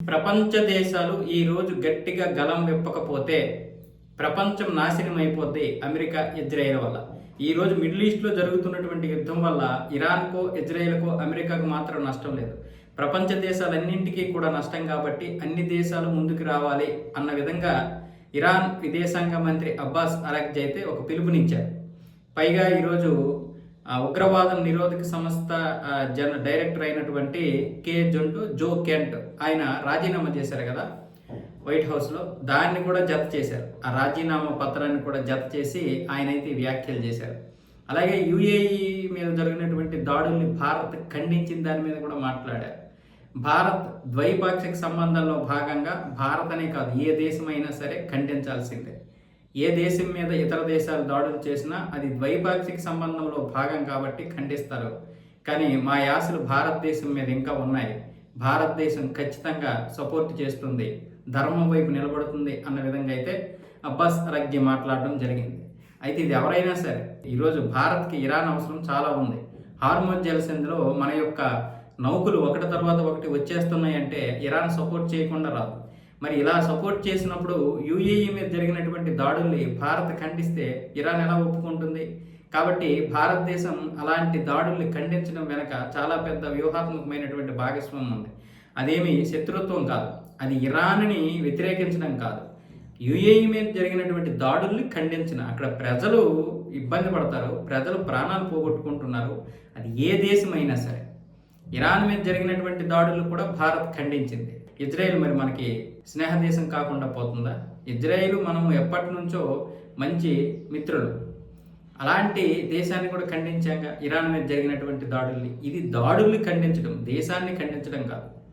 ప్రపంచ దేశాలు ఈరోజు గట్టిగా గలం విప్పకపోతే ప్రపంచం నాశనం అయిపోద్ది అమెరికా ఇజ్రాయెల్ వల్ల. ఈరోజు మిడిల్ ఈస్ట్లో జరుగుతున్నటువంటి యుద్ధం వల్ల ఇరాన్కో ఇజ్రాయెల్కో అమెరికాకు మాత్రం నష్టం లేదు, ప్రపంచ దేశాలన్నింటికీ కూడా నష్టం. కాబట్టి అన్ని దేశాలు ముందుకు రావాలి అన్న విధంగా ఇరాన్ విదేశాంగ మంత్రి అబ్బాస్ అరాగ్జీ అయితే ఒక పిలుపునిచ్చారు. పైగా ఈరోజు ఉగ్రవాదం నిరోధక సంస్థ డైరెక్టర్ అయినటువంటి జో కెంట్ ఆయన రాజీనామా చేశారు కదా వైట్ హౌస్లో, దాన్ని కూడా జత చేశారు. ఆ రాజీనామా పత్రాన్ని కూడా జత చేసి ఆయన అయితే వ్యాఖ్యలు చేశారు. అలాగే యుఏఈ మీద జరిగినటువంటి దాడుల్ని భారత్ ఖండించిన దాని మీద కూడా మాట్లాడారు. భారత్ ద్వైపాక్షిక సంబంధంలో భాగంగా భారత్ అనే కాదు, ఏ దేశమైనా సరే ఖండించాల్సిందే. ఏ దేశం మీద ఇతర దేశాలు దాడులు చేసినా అది ద్వైపాక్షిక సంబంధంలో భాగం కాబట్టి ఖండిస్తారు. కానీ మా యాసలు భారతదేశం మీద ఇంకా ఉన్నాయి, భారతదేశం ఖచ్చితంగా సపోర్ట్ చేస్తుంది, ధర్మం వైపు నిలబడుతుంది అన్న విధంగా అయితే అబ్బాస్ అరాగ్జీ మాట్లాడడం జరిగింది. అయితే ఇది ఎవరైనా సరే ఈరోజు భారత్కి ఇరాన్ అవసరం చాలా ఉంది. హార్మోజ్ జలసంధిలో మన యొక్క నౌకలు ఒకటి తర్వాత ఒకటి వచ్చేస్తున్నాయంటే ఇరాన్ సపోర్ట్ చేయకుండా రాదు. మరి ఇలా సపోర్ట్ చేసినప్పుడు యుఏఈ మీద జరిగినటువంటి దాడుల్ని భారత్ ఖండిస్తే ఇరాన్ ఎలా ఒప్పుకుంటుంది? కాబట్టి భారతదేశం అలాంటి దాడుల్ని ఖండించడం వెనక చాలా పెద్ద వ్యూహాత్మకమైనటువంటి భాగస్వామ్యం ఉంది. అదేమి శత్రుత్వం కాదు, అది ఇరాన్ని వ్యతిరేకించడం కాదు, యుఏఈ మీద జరిగినటువంటి దాడుల్ని ఖండించిన. అక్కడ ప్రజలు ఇబ్బంది పడతారు, ప్రజలు ప్రాణాలు పోగొట్టుకుంటున్నారు. అది ఏ దేశమైనా సరే ఇరాన్ మీద జరిగినటువంటి దాడులు కూడా భారత్ ఖండించింది. ఇజ్రాయెల్ మరి మనకి స్నేహ దేశం కాకుండా పోతుందా? ఇజ్రాయెల్ మనము ఎప్పటి నుంచో మంచి మిత్రులు, అలాంటి దేశాన్ని కూడా ఖండించాక ఇరాన్ మీద జరిగినటువంటి దాడుల్ని. ఇది దాడుల్ని ఖండించడం, దేశాన్ని ఖండించడం కాదు.